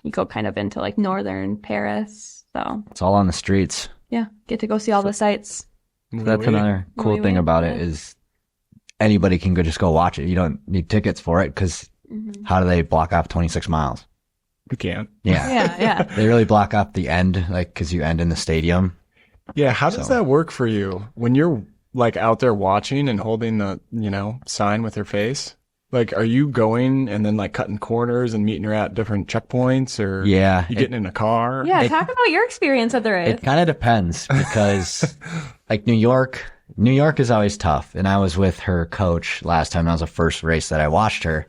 You go kind of into like northern Paris. So it's all on the streets. yeah, get to go see all the sights. So that's another cool Oui, thing oui. about it is anybody can just go watch it. You don't need tickets for it because how do they block off 26 miles? We can't. Yeah. Yeah, yeah. They really block off the end, like, because you end in the stadium. Yeah. How does that work for you when you're like out there watching and holding the, sign with your face? Like, are you going and then like cutting corners and meeting her at different checkpoints, or Yeah. you getting in a car? Yeah, talk about your experience at the race. It kind of depends because like New York is always tough. And I was with her coach last time. That was the first race that I watched her.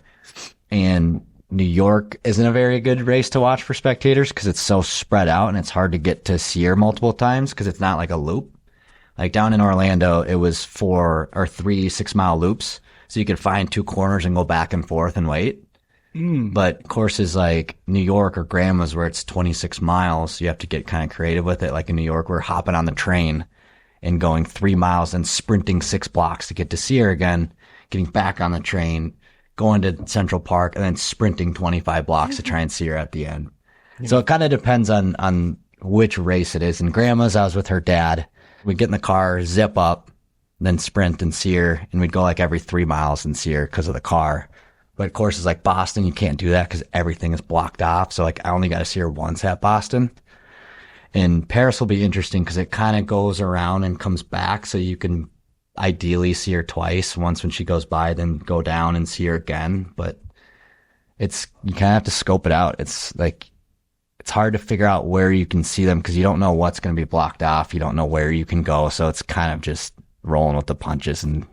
And New York isn't a very good race to watch for spectators because it's so spread out and it's hard to get to see her multiple times because it's not like a loop. Like down in Orlando, it was 4 or 3 6-mile loops. So you could find 2 corners and go back and forth and wait. But courses like New York or Grandma's where it's 26 miles, you have to get kind of creative with it. Like in New York, we're hopping on the train and going 3 miles and sprinting 6 blocks to get to see her again, getting back on the train, going to Central Park, and then sprinting 25 blocks to try and see her at the end. So it kind of depends on which race it is. In Grandma's, I was with her dad. We'd get in the car, zip up, then sprint and see her, and we'd go like every 3 miles and see her because of the car. But courses like Boston, you can't do that because everything is blocked off. So like I only got to see her once at Boston. And Paris will be interesting because it kind of goes around and comes back. So you can ideally see her twice. Once when she goes by, then go down and see her again. But you kind of have to scope it out. It's like, it's hard to figure out where you can see them because you don't know what's going to be blocked off. You don't know where you can go. So it's kind of just rolling with the punches, and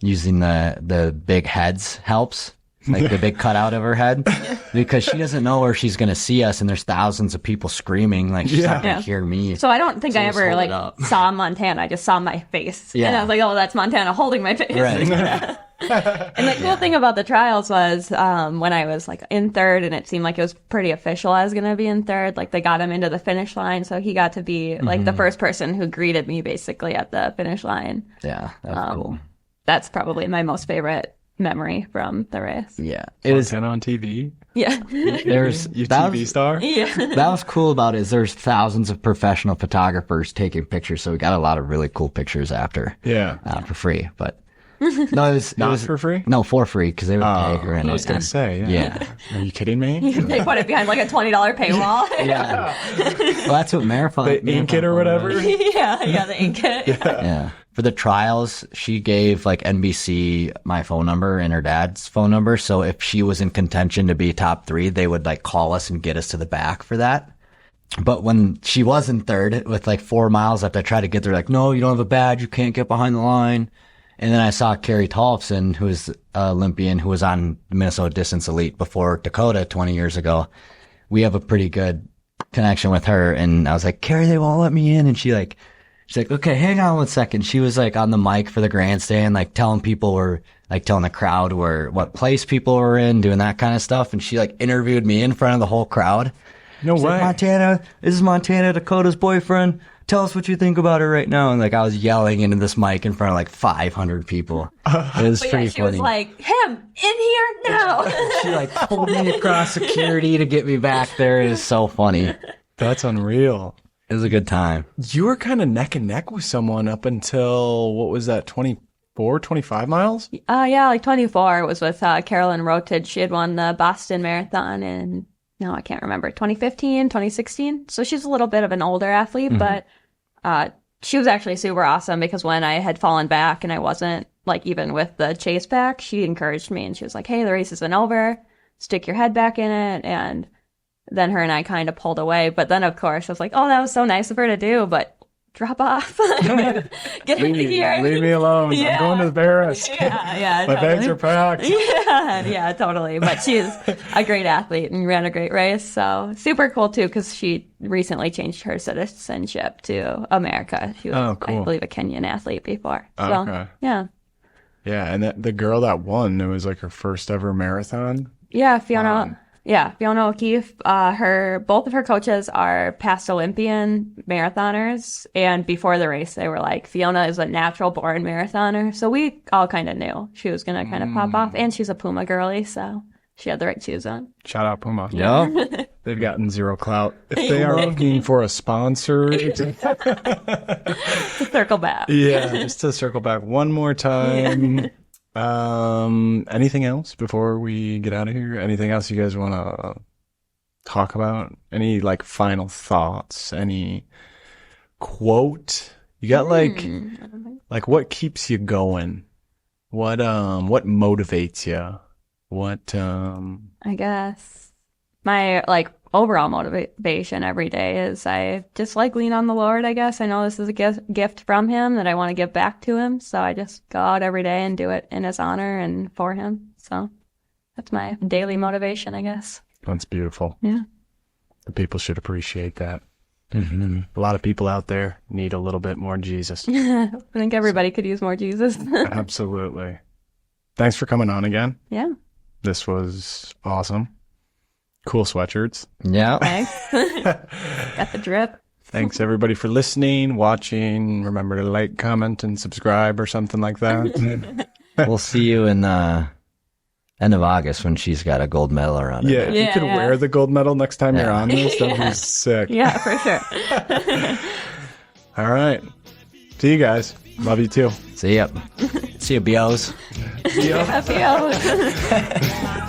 using the big heads helps. Like the big cutout of her head, because she doesn't know where she's going to see us, and there's thousands of people screaming. Like she's not going to hear me. So I don't think I just ever hold it like up. saw Montana. I just saw my face. Yeah. And I was like, oh, that's Montana holding my face. Right. And the cool thing about the trials was when I was like in third, and it seemed like it was pretty official I was going to be in third. Like they got him into the finish line. So he got to be like the first person who greeted me basically at the finish line. Yeah, that was cool. That's probably my most favorite memory from the race. Yeah, it was. Montana on TV. Yeah. There's You that TV was, star. Yeah. that was cool about it is there's thousands of professional photographers taking pictures, so we got a lot of really cool pictures after. Yeah. For free, but no, it Not was for free? No, for free because they would pay her in I was it. going to say, yeah. Yeah. Are you kidding me? They put it behind like a $20 paywall. Yeah. Well, that's what marathon. The ink it or whatever? yeah, the ink it. Yeah. For the trials, she gave like NBC my phone number and her dad's phone number. So if she was in contention to be top 3, they would like call us and get us to the back for that. But when she was in third with like 4 miles left, I tried to get there like, no, you don't have a badge. You can't get behind the line. And then I saw Carrie Tollefson, who is an Olympian, who was on the Minnesota Distance Elite before Dakota 20 years ago. We have a pretty good connection with her. And I was like, Carrie, they won't let me in. And she like She's like, okay, hang on 1 second. She was like on the mic for the grandstand, like telling the crowd what place people were in, doing that kind of stuff. And she like interviewed me in front of the whole crowd. No She's way. like, Montana, this is Montana, Dakota's boyfriend. Tell us what you think about her right now. And like I was yelling into this mic in front of like 500 people. It was But pretty yeah, she funny. was like, him in here now. She like pulled me across security to get me back there. It was so funny. It That's unreal. was a good time. You were kind of neck and neck with someone up until, what was that, 24, 25 miles? Yeah, like 24. It was with Carolyn Rotage. She had won the Boston Marathon in, no, I can't remember, 2015, 2016. So she's a little bit of an older athlete, but she was actually super awesome because when I had fallen back and I wasn't like even with the chase pack, she encouraged me and she was like, hey, the race isn't over. Stick your head back in it. And then her and I kind of pulled away. But then, of course, I was like, oh, that was so nice of her to do, but drop off. Get in here. Leave me alone. Yeah. I'm going to the Paris. Yeah, My bags totally. are packed. Yeah, totally. But she's a great athlete and ran a great race. So super cool, too, because she recently changed her citizenship to America. She was, Oh, cool. I believe, a Kenyan athlete before. So, Okay. yeah. Yeah, and the girl that won, it was like her first ever marathon. Yeah, Fiona. Yeah, Fiona O'Keefe. Both of her coaches are past Olympian marathoners, and before the race, they were like, Fiona is a natural born marathoner. So we all kind of knew she was gonna kind of pop off, and she's a Puma girly, so she had the right shoes on. Shout out Puma. Yeah. They've gotten zero clout. If they are looking for a sponsor, To circle back. yeah, just to circle back one more time. Anything else before we get out of here? Anything else you guys want to talk about? Any like final thoughts? Any quote? You got like what keeps you going? What motivates you? What I guess my like overall motivation every day is I just like lean on the Lord, I guess. I know this is a gift from him that I want to give back to him. So I just go out every day and do it in his honor and for him. So that's my daily motivation, I guess. That's beautiful. Yeah. The people should appreciate that. A lot of people out there need a little bit more Jesus. I think everybody could use more Jesus. Absolutely. Thanks for coming on again. Yeah. This was awesome. Cool sweatshirts. Yeah. Thanks. Got the drip. Thanks everybody for listening, watching. Remember to like, comment, and subscribe or something like that. We'll see you in end of August when she's got a gold medal around Yeah, her. if you could Yeah. wear the gold medal next time you're Yeah. on this, that'd be sick. Yeah, for sure. All right. See you guys. Love you too. See ya. See ya, bios. See ya. Happy hours.